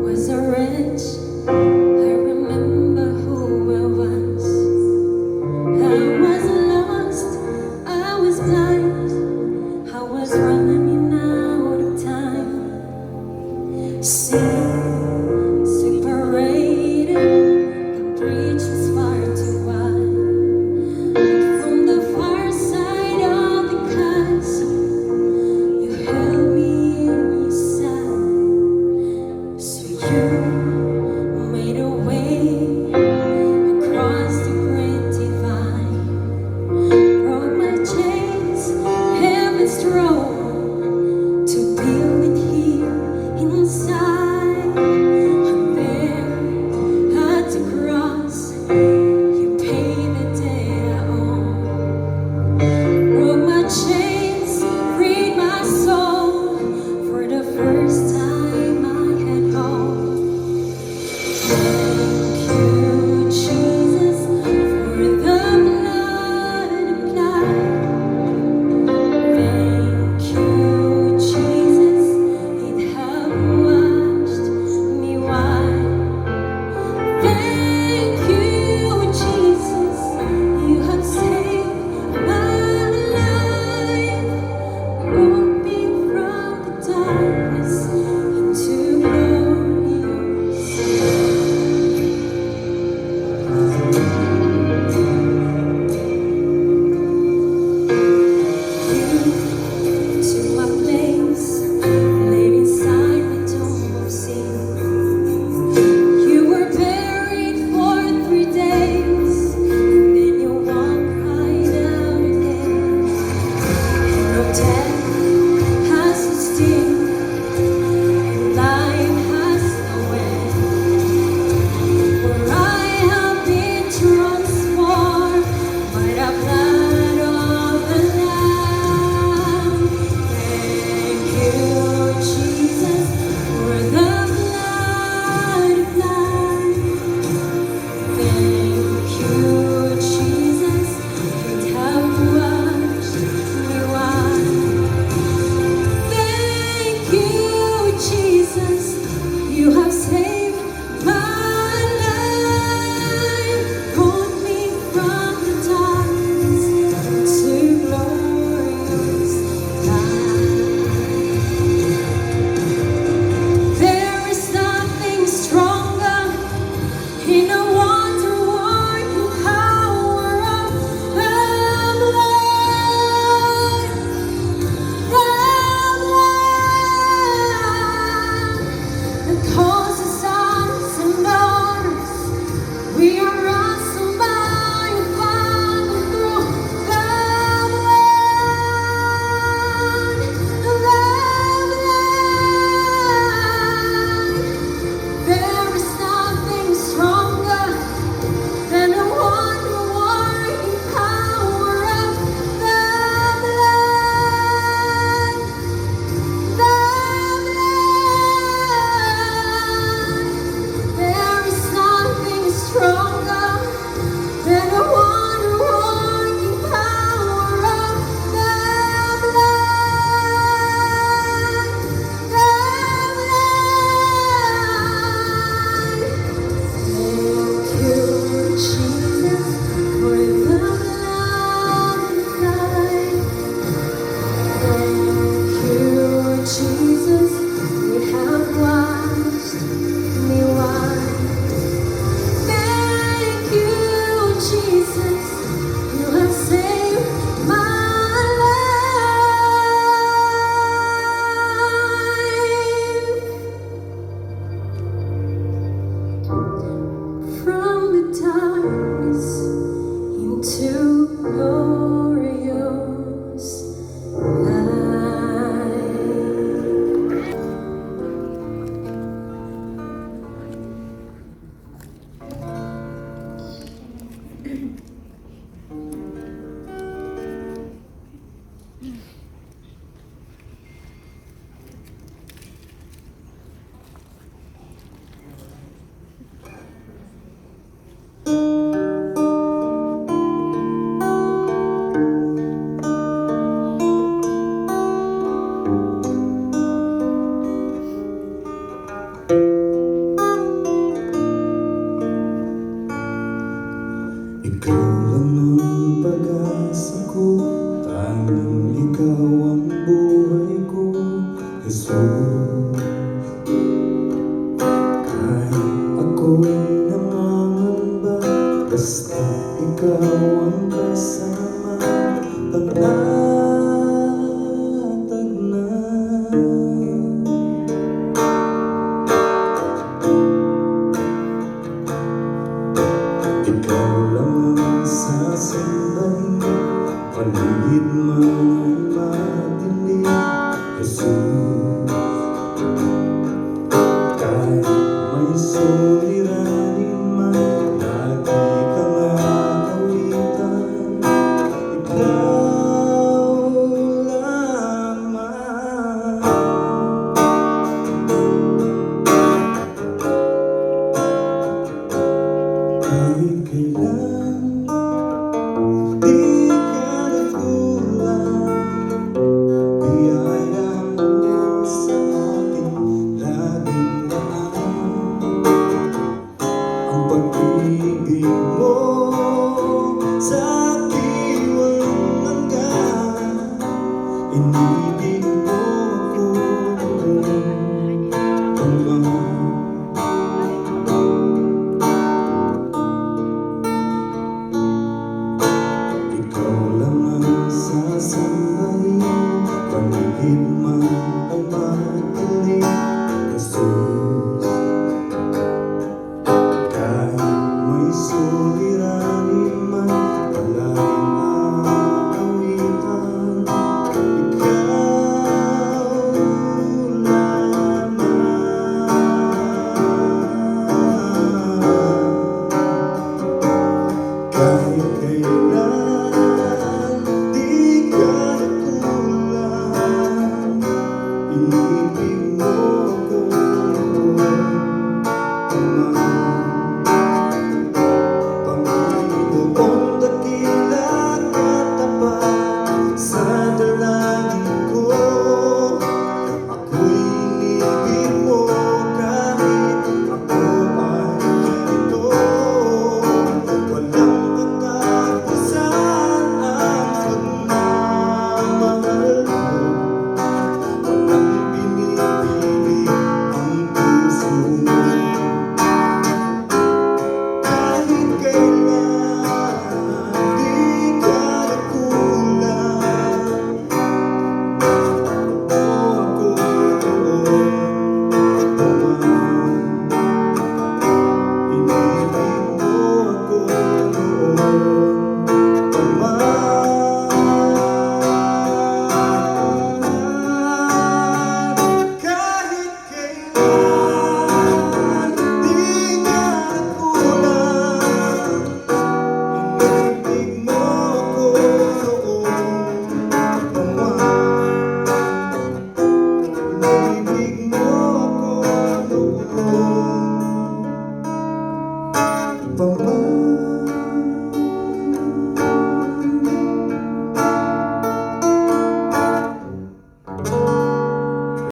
was a wretch. I remember who I was. I was lost. I was blind. I was running out of time. Sin separated. The breach was far too wide. But from the far side of the chasm, you held me in your side. So you made a way across the great divide. Broke my chains, heaven's throne, to build it here inside. And there at the cross, you paid the debt I owe. Broke my chains, freed my soul. For the first time I had hope. Thank you, Jesus, for the blood applied. Thank you, Jesus, it helped. soul.